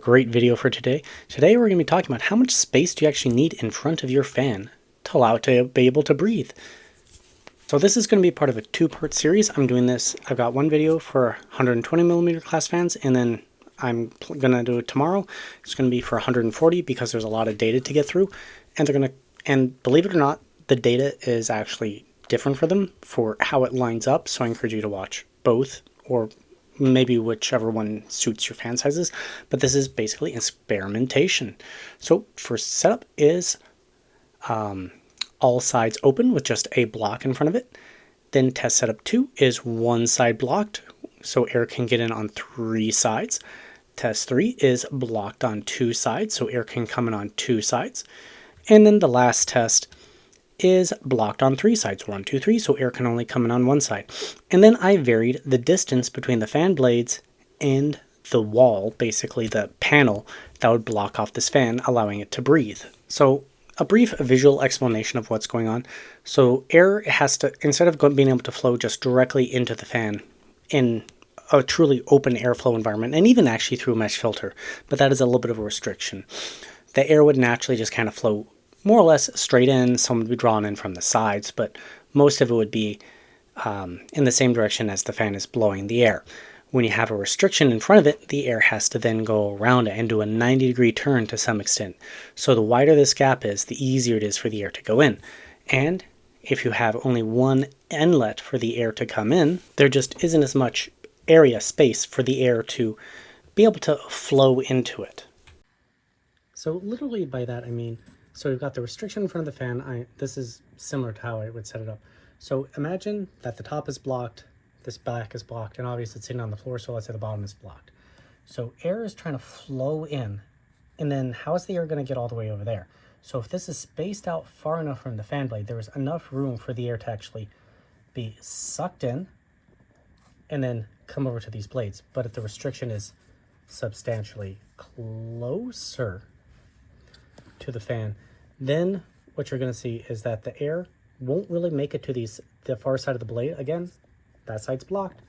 Great video for today. Today we're going to be talking about how much space do you actually need in front of your fan to allow it to be able to breathe. So this is going to be part of a two-part series. I'm doing this, I've got one video for 120 millimeter class fans, and then I'm going to do it tomorrow. It's going to be for 140 because there's a lot of data to get through, and believe it or not, the data is actually different for them for how it lines up. So I encourage you to watch both, or maybe whichever one suits your fan sizes, but this is basically experimentation. So first setup is all sides open with just a block in front of it. Then test setup 2 is one side blocked, so air can get in on 3 sides. Test 3 is blocked on 2 sides, so air can come in on 2 sides. And then the last test is blocked on 3 sides, 1, 2, 3, so air can only come in on 1 side. And then I varied the distance between the fan blades and the wall, basically the panel that would block off this fan, allowing it to breathe. So a brief visual explanation of what's going on. So air has to, instead of being able to flow just directly into the fan in a truly open airflow environment, and even actually through a mesh filter, but that is a little bit of a restriction. The air would naturally just kind of flow more or less straight in. Some would be drawn in from the sides, but most of it would be in the same direction as the fan is blowing the air. When you have a restriction in front of it, the air has to then go around it and do a 90-degree turn to some extent. So the wider this gap is, the easier it is for the air to go in. And if you have only one inlet for the air to come in, there just isn't as much area space for the air to be able to flow into it. So literally by that I mean, so we've got the restriction in front of the fan. This is similar to how I would set it up. So imagine that the top is blocked, this back is blocked, and obviously it's sitting on the floor, so let's say the bottom is blocked. So air is trying to flow in, and then how is the air going to get all the way over there? So if this is spaced out far enough from the fan blade, there is enough room for the air to actually be sucked in and then come over to these blades. But if the restriction is substantially closer to the fan, then what you're going to see is that the air won't really make it to the far side of the blade. Again, that side's blocked.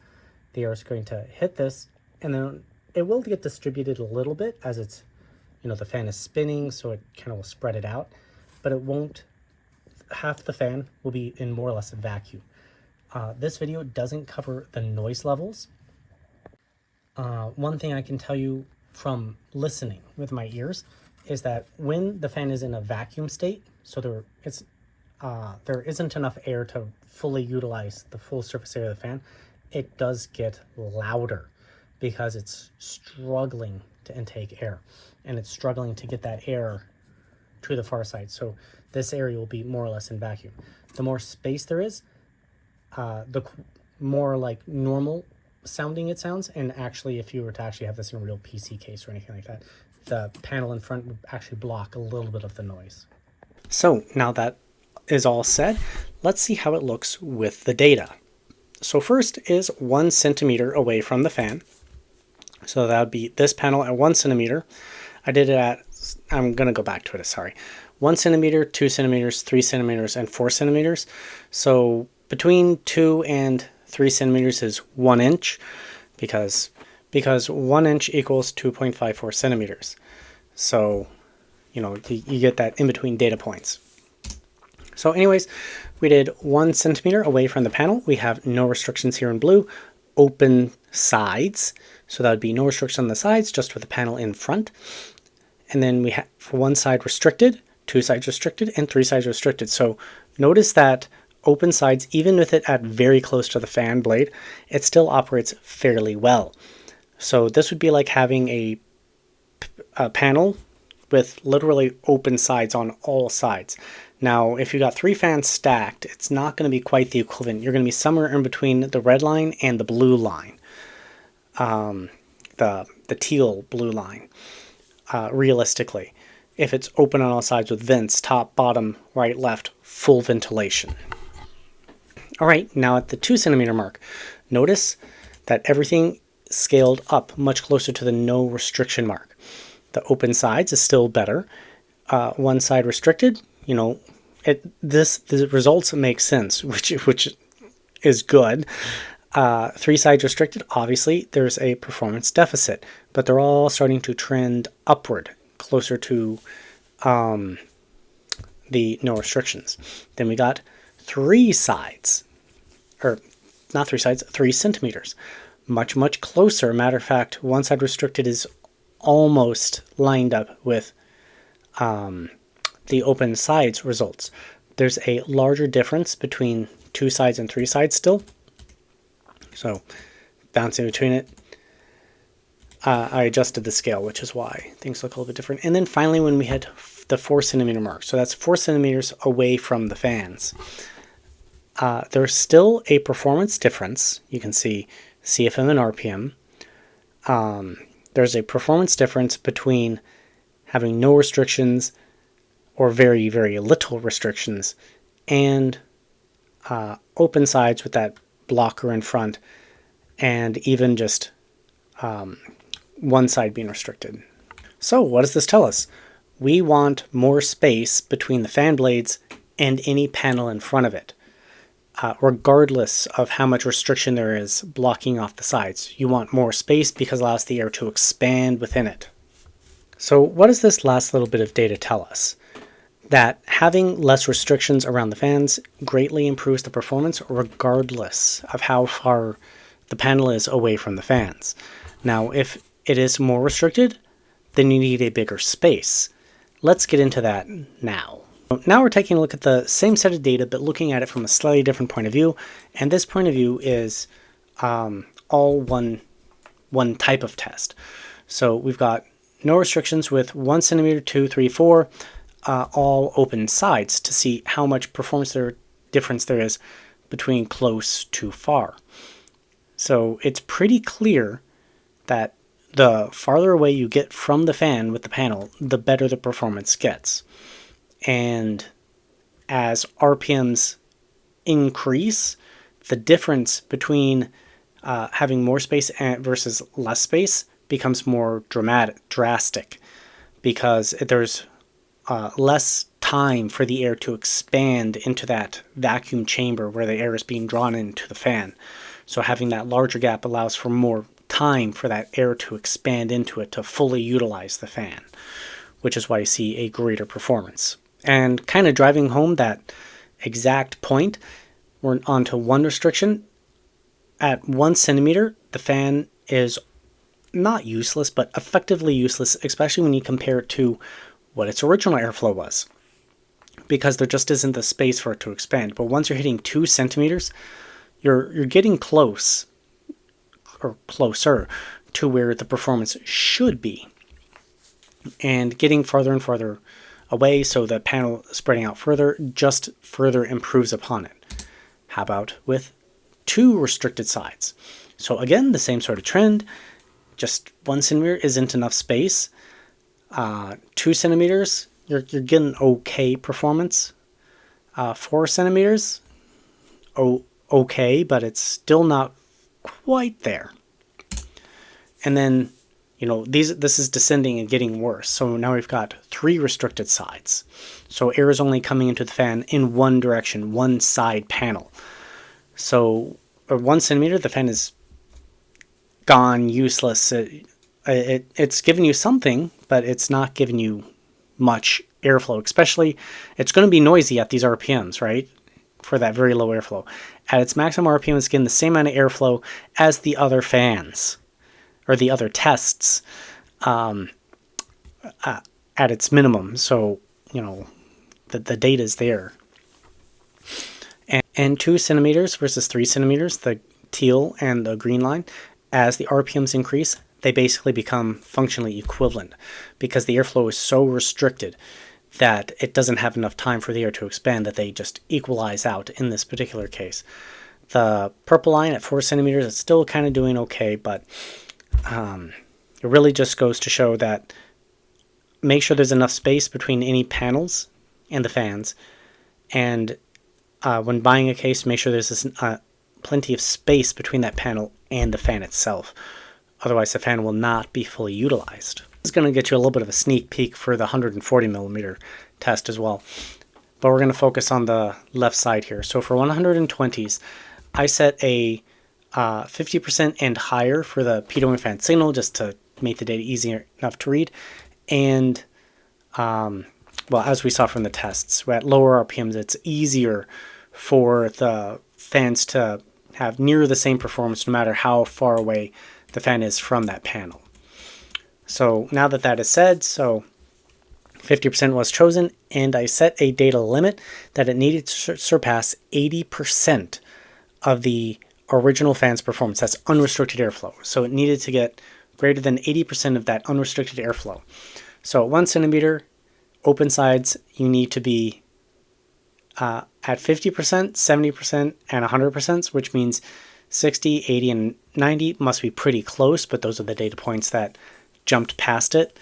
The air is going to hit this, and then it will get distributed a little bit as it's, the fan is spinning, so it kind of will spread it out, but it won't, half the fan will be in more or less a vacuum. This video doesn't cover the noise levels. One thing I can tell you from listening with my ears is that when the fan is in a vacuum state, so there isn't enough air to fully utilize the full surface area of the fan, it does get louder because it's struggling to intake air, and it's struggling to get that air to the far side. So this area will be more or less in vacuum. The more space there is, the more like normal sounding it sounds. And actually, if you were to actually have this in a real PC case or anything like that, the panel in front would actually block a little bit of the noise. So now that is all said, let's see how it looks with the data. So first is 1 centimeter away from the fan. So that would be this panel at 1 centimeter. I did it at, I'm going to go back to it, sorry. 1 centimeter, 2 centimeters, 3 centimeters, and 4 centimeters. So between 2 and 3 centimeters is 1 inch because 1 inch equals 2.54 centimeters. So, you get that in between data points. So anyways, we did 1 centimeter away from the panel. We have no restrictions here in blue. Open sides. So that would be no restriction on the sides, just with the panel in front. And then we have for 1 side restricted, 2 sides restricted, and 3 sides restricted. So notice that open sides, even with it at very close to the fan blade, it still operates fairly well. So this would be like having a panel with literally open sides on all sides. Now, if you got 3 fans stacked, it's not going to be quite the equivalent. You're going to be somewhere in between the red line and the blue line, the teal blue line, realistically, if it's open on all sides with vents, top, bottom, right, left, full ventilation. All right, now at the 2 centimeter mark, notice that everything scaled up much closer to the no restriction mark. The open sides is still better. 1 side restricted, the results make sense, which is good. 3 sides restricted, obviously there's a performance deficit, but they're all starting to trend upward, closer to the no restrictions. Then we got 3 sides, or not 3 sides, 3 centimeters. Much, much closer. Matter of fact, one side restricted is almost lined up with the open sides results. There's a larger difference between 2 sides and 3 sides still. So bouncing between it, I adjusted the scale, which is why things look a little bit different. And then finally, when we hit the 4 centimeter mark, so that's 4 centimeters away from the fans, there's still a performance difference. You can see CFM and RPM. There's a performance difference between having no restrictions or very, very little restrictions and open sides with that blocker in front, and even just one side being restricted. So what does this tell us? We want more space between the fan blades and any panel in front of it, regardless of how much restriction there is blocking off the sides. You want more space because it allows the air to expand within it. So what does this last little bit of data tell us? That having less restrictions around the fans greatly improves the performance regardless of how far the panel is away from the fans. Now, if it is more restricted, then you need a bigger space. Let's get into that now. Now we're taking a look at the same set of data, but looking at it from a slightly different point of view. And this point of view is all one type of test. So we've got no restrictions with 1 centimeter, 2, 3, 4, all open sides to see how much performance difference there is between close to far. So it's pretty clear that the farther away you get from the fan with the panel, the better the performance gets. And as RPMs increase, the difference between having more space versus less space becomes more drastic, because there's less time for the air to expand into that vacuum chamber where the air is being drawn into the fan. So having that larger gap allows for more time for that air to expand into it to fully utilize the fan, which is why you see a greater performance. And kind of driving home that exact point, we're onto one restriction. At 1 centimeter, the fan is not useless, but effectively useless, especially when you compare it to what its original airflow was, because there just isn't the space for it to expand. But once you're hitting 2 centimeters, you're getting close, or closer, to where the performance should be, and getting farther and farther away, so the panel spreading out further just further improves upon it. How about with 2 restricted sides? So again, the same sort of trend, just 1 centimeter isn't enough space. 2 centimeters, you're getting okay performance. 4 centimeters, okay, but it's still not quite there. And then, this is descending and getting worse. So now we've got 3 restricted sides. So air is only coming into the fan in one direction, one side panel. So at 1 centimeter, the fan is gone, useless. It's giving you something, but it's not giving you much airflow. Especially, it's going to be noisy at these RPMs, right? For that very low airflow. At its maximum RPM, it's getting the same amount of airflow as the other fans, or the other tests, at its minimum. So, the data is there. And 2 centimeters versus 3 centimeters, the teal and the green line, as the RPMs increase, they basically become functionally equivalent, because the airflow is so restricted that it doesn't have enough time for the air to expand, that they just equalize out in this particular case. The purple line at 4 centimeters, it's still kind of doing okay, but it really just goes to show that make sure there's enough space between any panels and the fans, and when buying a case, make sure there's plenty of space between that panel and the fan itself. Otherwise, the fan will not be fully utilized. This is going to get you a little bit of a sneak peek for the 140 millimeter test as well. But we're going to focus on the left side here. So for 120s, I set a 50% and higher for the PWM fan signal, just to make the data easier enough to read. And, well, as we saw from the tests, at lower RPMs, it's easier for the fans to have near the same performance no matter how far away the fan is from that panel. So now that that is said, so 50% was chosen, and I set a data limit that it needed to surpass 80% of the original fan's performance. That's unrestricted airflow. So it needed to get greater than 80% of that unrestricted airflow. So at 1 centimeter, open sides, you need to be at 50%, 70%, and 100%, which means 60, 80, and 90 must be pretty close, but those are the data points that jumped past it.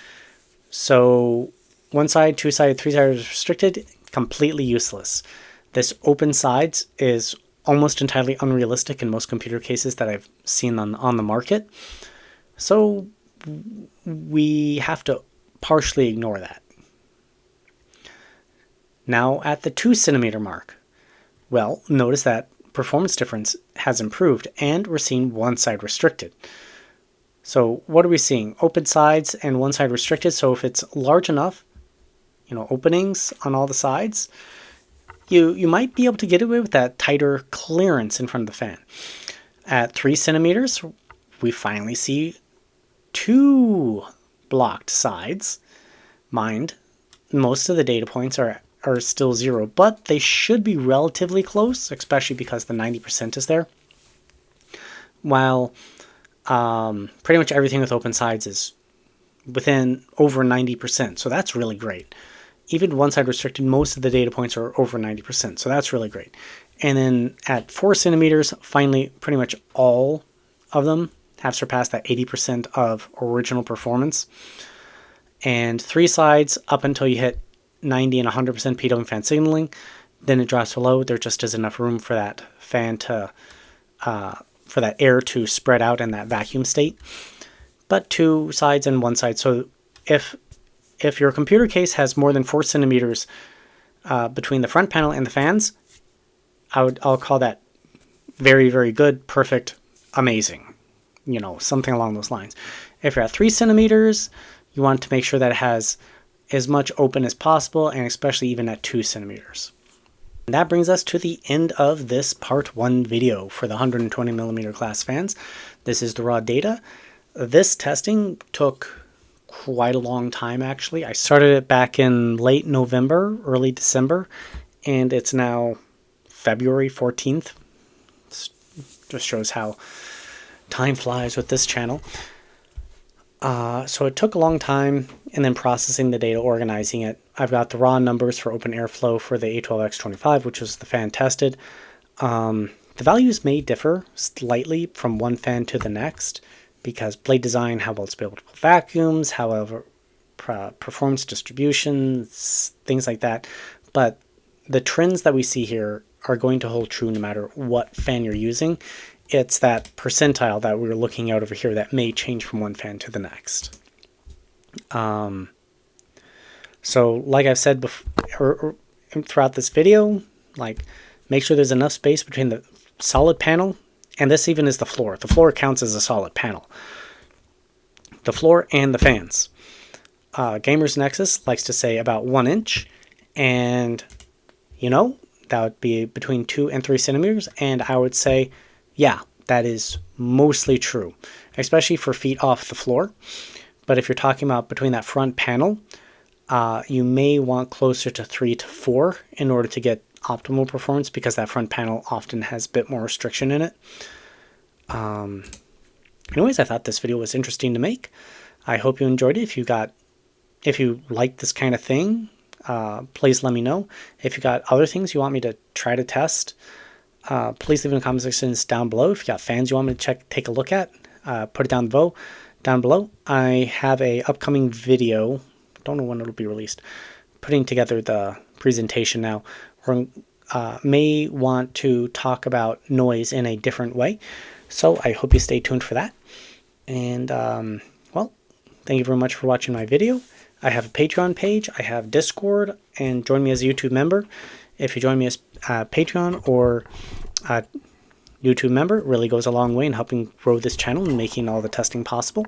So 1 side, 2 side, 3 side is restricted, completely useless. This open sides is almost entirely unrealistic in most computer cases that I've seen on the market. So we have to partially ignore that. Now at the 2 centimeter mark, well, notice that performance difference has improved and we're seeing 1 side restricted. So what are we seeing? Open sides and 1 side restricted. So if it's large enough, openings on all the sides, you might be able to get away with that tighter clearance in front of the fan. At 3 centimeters, we finally see 2 blocked sides. Mind, most of the data points are still 0, but they should be relatively close, especially because the 90% is there. While pretty much everything with open sides is within over 90%, so that's really great. Even 1 side restricted, most of the data points are over 90%, so that's really great. And then at 4 centimeters, finally, pretty much all of them have surpassed that 80% of original performance. And 3 sides, up until you hit 90 and 100% PWM fan signaling, then it drops below. There just is enough room for that fan to, for that air to spread out in that vacuum state. But 2 sides and 1 side. So if your computer case has more than 4 centimeters between the front panel and the fans, I'll call that very, very good, perfect, amazing, something along those lines. If you're at 3 centimeters, you want to make sure that it has as much open as possible, and especially even at 2 centimeters. And that brings us to the end of this part 1 video for the 120 millimeter class fans. This is the raw data. This testing took quite a long time, actually. I started it back in late November, early December, and it's now February 14th. It just shows how time flies with this channel. So it took a long time, and then processing the data, organizing it. I've got the raw numbers for open airflow for the A12X25, which was the fan tested. The values may differ slightly from one fan to the next, because blade design, how well it's able to pull vacuums, however, performance distributions, things like that. But the trends that we see here are going to hold true no matter what fan you're using. It's that percentile that we're looking at over here that may change from one fan to the next. So like I've said before, throughout this video, make sure there's enough space between the solid panel, and this even is the floor. The floor counts as a solid panel. The floor and the fans. Gamers Nexus likes to say about 1 inch, and that would be between 2 and 3 centimeters, and I would say, yeah, that is mostly true, especially for feet off the floor. But if you're talking about between that front panel, you may want closer to 3 to 4 in order to get optimal performance, because that front panel often has a bit more restriction in it. Anyways, I thought this video was interesting to make. I hope you enjoyed it. If you like this kind of thing, please let me know. If you got other things you want me to try to test, please leave in the comment sections down below. If you got fans you want me to take a look at, put it down below. I have a upcoming video, don't know when it'll be released, putting together the presentation now. We may want to talk about noise in a different way, so I hope you stay tuned for that. And well, thank you very much for watching my video. I have a Patreon page, I have Discord, and join me as a YouTube member. If you join me as Patreon or YouTube member. It really goes a long way in helping grow this channel and making all the testing possible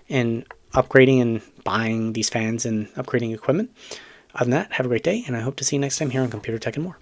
and upgrading and buying these fans and upgrading equipment. Other than that, have a great day, and I hope to see you next time here on Computer Tech and More.